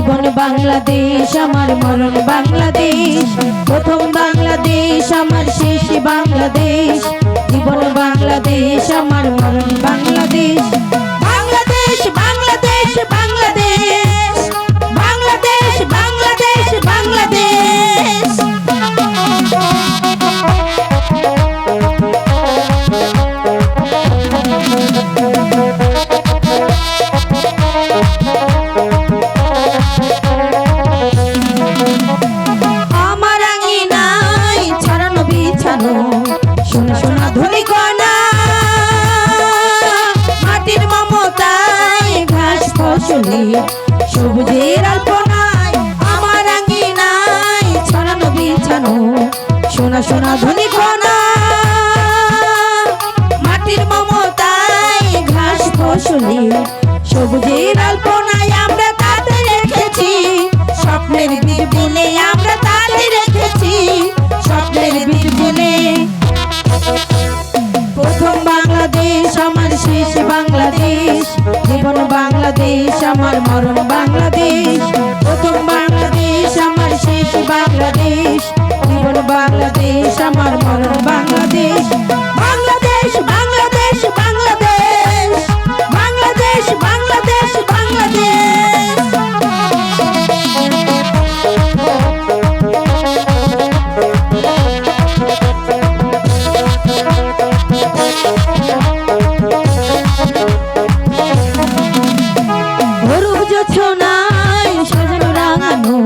জীবন বাংলাদেশ আমার মরণ বাংলাদেশ, প্রথম বাংলাদেশ আমার শেষ বাংলাদেশ। জীবন বাংলাদেশ আমার মরণ বাংলাদেশ। বাংলাদেশ বাংলাদেশ বাংলাদেশ, বাংলাদেশ বাংলাদেশ বাংলাদেশ। আমার আঙিনায় ছড়ানো বিছানো সোনা সোনা ধনী কণা, মাটির মমতায় ঘাস ফসলে সবুজের আলপনায়। আমার আঙিনায় ছড়ানো বিছানো সোনা সোনা ধনী কণা, মাটির মমতায় ঘাস ফসলে সবুজের আলপনায়। আমরা তাতে রেখেছি স্বপ্নের বীজ বুনে, আমরা তাতে রেখেছি স্বপ্নের বীজ বুনে। প্রথম বাংলাদেশ আমার শেষ বাংলাদেশ, জীবন বাংলাদেশ আমার মরণ বাংলাদেশ। প্রথম বাংলাদেশ আমার শেষ বাংলাদেশ, জীবন বাংলাদেশ আমার মরণ বাংলাদেশ। বাংলাদেশ বাংলাদেশ বাংলাদেশ, বাংলাদেশ বাংলাদেশ বাংলাদেশ। সাজানো রাঙানো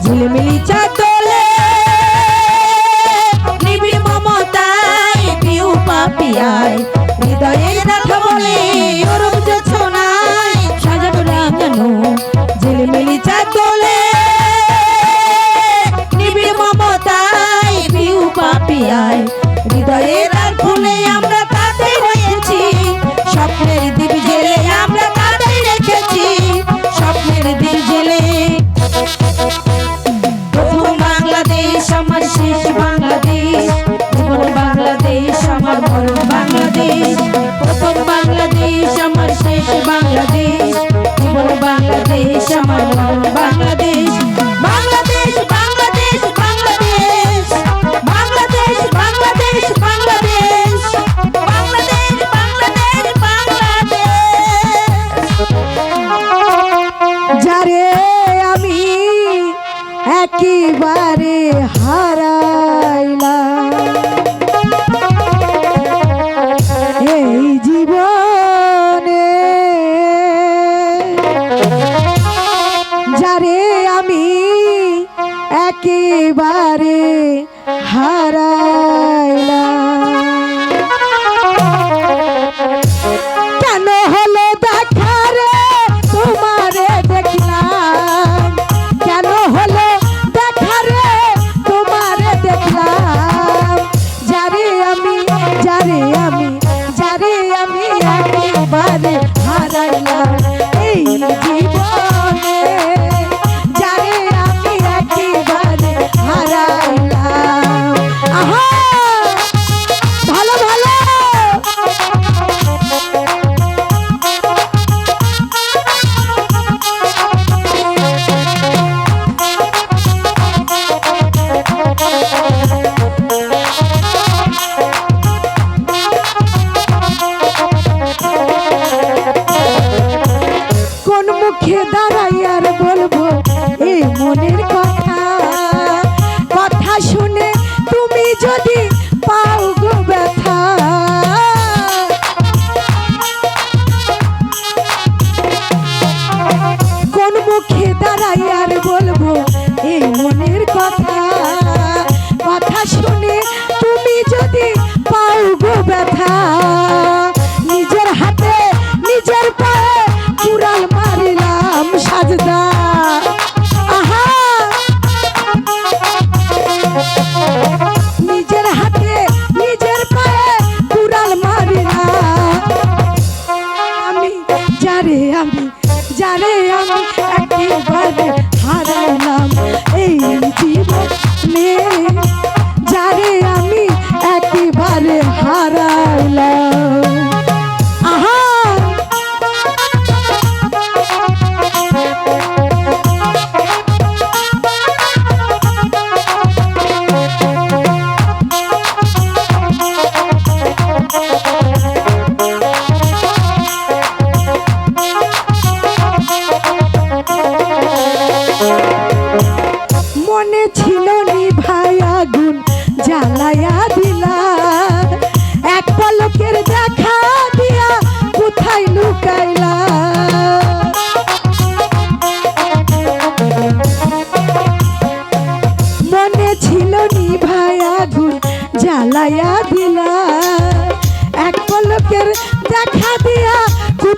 ঝিলমিলি চাদরে, নিবিড় মমতায় পিউ পাপিয়ায় হৃদয়ের কথা বলে। ওরম জোছনায় সাজানো রাঙানো ঝিলমিলি চাদরে, নিবিড় মমতায় পিউ পাপিয়ায় হৃদয়ের আর ফুলে। আমরা তাতে রয়েছি স্বপ্নের দ্বীপ জেলে, আমরা তাতে রেখেছি স্বপ্নের দ্বীপ জেলে। প্রথম বাংলাদেশ আমার শেষ বাংলাদেশ, জীবন বাংলাদেশ আমার মরণ বাংলাদেশ। প্রথম বাংলাদেশ আমার শেষ বাংলাদেশ, জীবন বাংলাদেশ আমার মরণ বাংলাদেশ। বাংলাদেশ বাংলাদেশ বাংলাদেশ, বাংলাদেশ বাংলাদেশ বাংলাদেশ, বাংলাদেশ বাংলাদেশ বাংলাদেশ। যারে আমি একেবারে হারাইলাম এই জীবনে, যারে আমি একেবারে হারাইলাম। কেন হলো দেখা রে তোমারে দেখলাম, কেন হলো দেখা রে তোমারে দেখলাম। যারে আমি যারে আমি যারে আমি একেবারে হারাইলাম এই জীবনে, যারে আমি একেবারে হারাইলাম। আহা ভালো ভালো কোন মুখে দাঁড়াই আর বলবো এই মনের কথা, কথা শুনে তুমি যদি পাও গো ব্যথা। কোন মুখে দাঁড়াই আর বলবো এই মনের কথা, কথা শুনে তুমি যদি পাও গো ব্যথা। নিজের হাতে নিজের পায়ে কুড়াল মারিলাম সাজদা। আহা নিজের হাতে নিজের পায়ে কুড়াল মারিলাম আমি, যারে আমি যারে আমি একেবারে হারাইলাম এই জীবনে, যারে আমি একেবারে হারাইলাম। আহা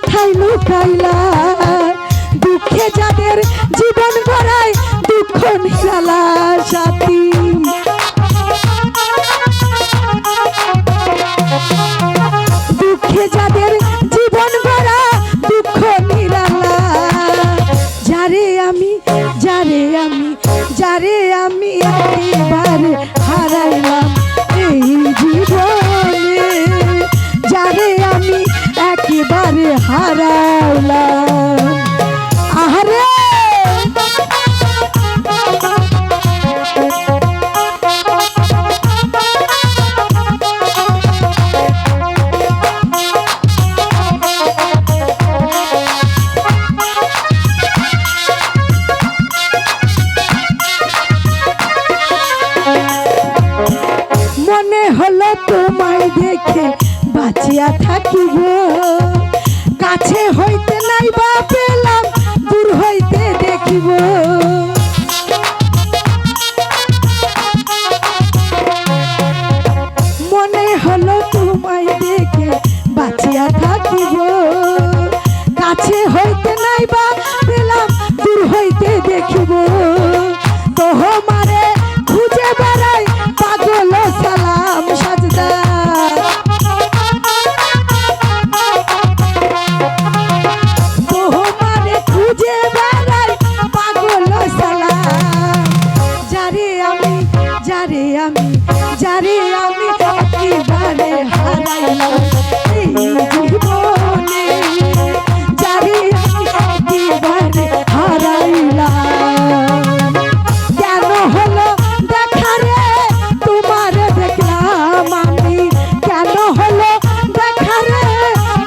কোথায় লুকাইলা দুঃখে যাদের জীবন গড়ায় দুঃখ নিরালা সাথী দুঃখে যাদের জীবন গড়া দুঃখ নিরালা যারে আমি একেবারে হারাইলাম এই জীবনে যারে আমি একেবারে হারাইলাম আহারে মনে হলো তোমায় দেখে বাঁচিয়া থাকিব কাছে হইতে নাই বা পেলাম দূর হইতে দেখিব মনে হলো তোমায় দেখে বাঁচিয়া থাকিব কাছে হইতে নাই বা পেলাম দূর হইতে দেখিব তোমারে খুঁজে বেড়াই পাগল সালাম সাজদা তোমারে খুঁজে বেড়াই পাগল সালাম যারে আমি একেবারে হারাইলাম এই জীবনে যারে আমি একেবারে হারাইলাম কেন হলো দেখা রে তোমারে দেখলাম আমি কেন হলো দেখা রে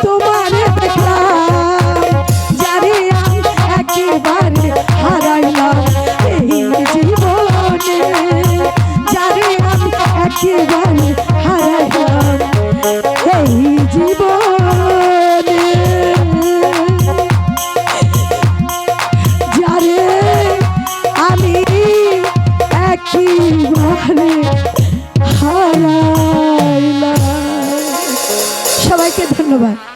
তোমারে দেখলাম যারে আমি একেবারে হারাইলাম এই জীবনে যারে আমি একেবারে হারাইলাম এই জীবনে যারে আমি একেবারে হারাইলাম সবাইকে ধন্যবাদ।